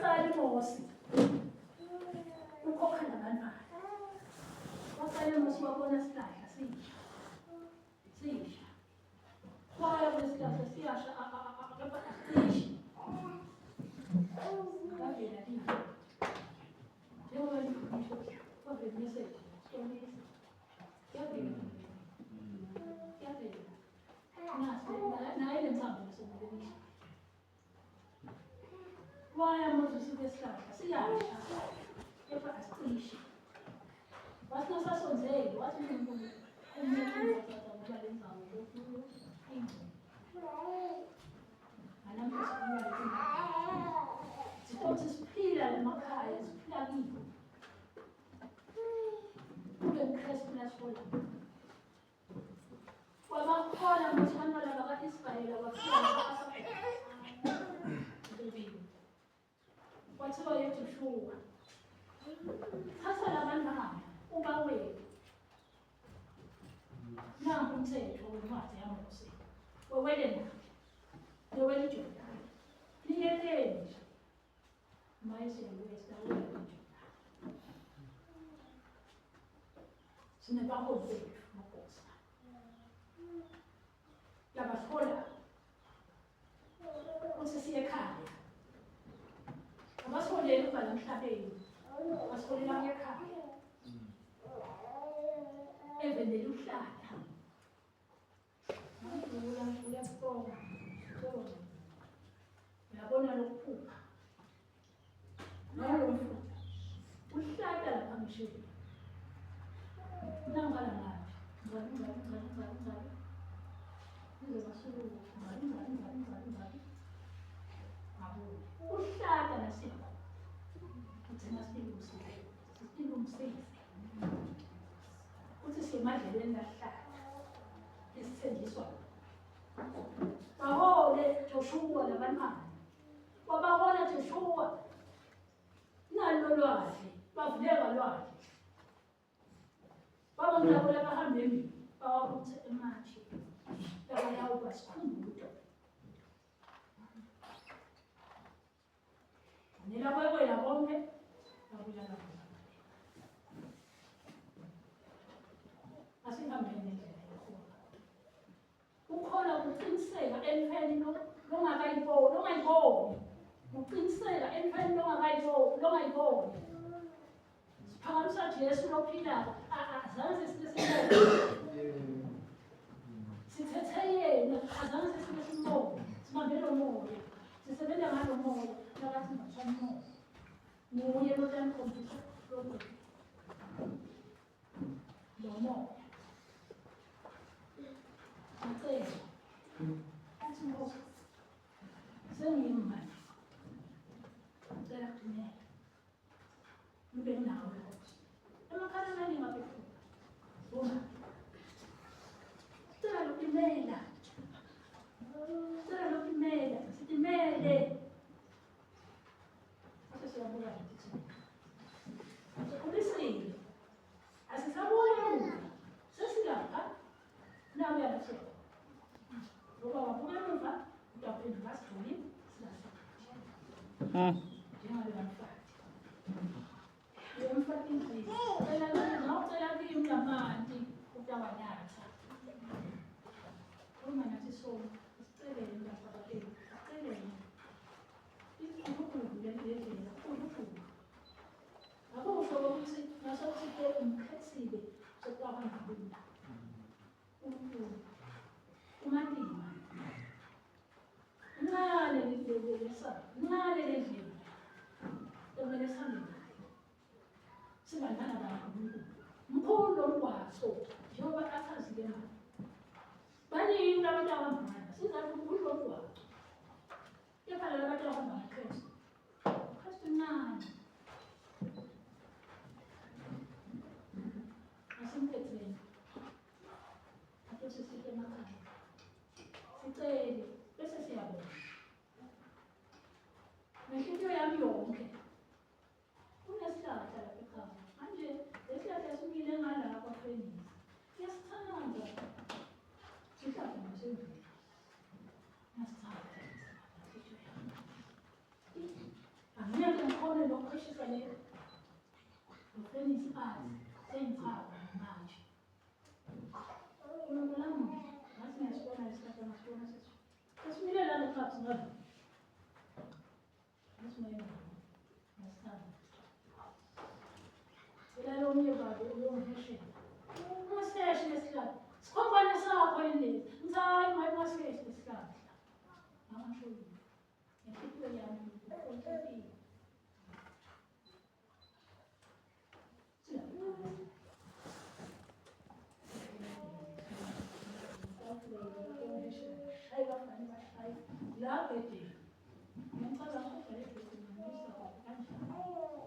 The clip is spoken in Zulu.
waqala iMosi ukhokha nabantwana waqala iMosi wabona sihlahla sisha waya kwesihlahla siyasha akapha asishi akavela lina njengoba ngisho kwavela message stomisi yavela naye le mthambo yasemleleni waya Moses kwesihlahla siyasha kepha asishi wathi nasasonzele wathi uNkulunkulu umnyango ngoba le nzawo sikhona siphila emakhaya siphila kibo kube uKristu nasola wabakhona mthanda baka-Israyeli wafika wathiwa yeJoshua thatha labantwana ubawele nangu umthetho wencwadi yaMose wewele wewele iJordani liyeleni mayesengwesa wewele iJordani sinabaholi bethu makosa yabahola ukuthi siye ekhaya abasiholeli ukuba emhlabeni abasiholela ekhaya evenele uhlala uyabona uyabona lokuphupha nalo mfutho uhlala lapha mshini nangala ngathi ngani ngizobasuluka ngani uhlala nasipho uthina silumsisi uthi siyemadlelweni lahlala esithenjiswa bahole Joshua labantwana wabahola Joshua nalo lwandle bavuleka lwandle babangabo labahambe emini bawabuthe emathe bayawuba sikhumbuzo nela kwewela bonke babulala asihambeni nendlela yokuhamba ukhona ukuqiniseka emfeni longayiboni uqiniseka emfeni longayiboni siphakamisa Jesu lophilayo azange sisebenzise sithethe yena azange sisebenzise umoya sibambele umoya sisebenza ngalo moya nakathi ngasomoya nguye lokuyankhombisa lokho lo moya ngicela athi Nkosi sengiyimali ngicela kuthumela ube nawe emakhaya amaningi abekhona uma cela lokumela sitimele asesiyabuka ngithi ulisile asisabona sesilapha nawe uyalahleka ngoba wabuka emuva utaphendula asiduli silahla njengabe bamfati yomfati inzima cela kimi ngamanti utawanatha uma nathi sona sicelele ngababateni sicelele isikhulukhulu lendlela khulukhulu akusho ukuthi nasokuthi umkhethile sokuhamba ngabunda uNkulunkulu uMandima nale lendlela nale lendlela kumele sihambe nayo singandana kakhulu mkhulu lomgwaso njengoba athazile manje baningi abantu abahamba ngalo sizathi mkhulu lomgwaso kepha laba bantu abahamba ngaKristu uKristu nani asimphetheni apho sisike emakhaya sicele bese siyabona ngenhliziyo yami yonke kunesihlahla lapha ekhaya manje lesihlahla simile ngalapha Phoenix ngiyasithanda sihlahla nasemvelo ngiyasithanda angiyeke ngishisa le ufenisi phansi sengithaba manje umuntu lamuntu ngathi ngiyasibona isikhathi ngasibona sithi asimile lana phansi ngabe ngasimele ngasithanda ilalo omnye babe uyongiheshela ungaseshe lesihlahla sikhombane sakho yini ngizayi mayimaseshe lesihlahla ngamasho yini ngenhliziyo yami ngikhohlekile la bedeni ngicabanga ukuthi le bedeni ngiyisa kanjani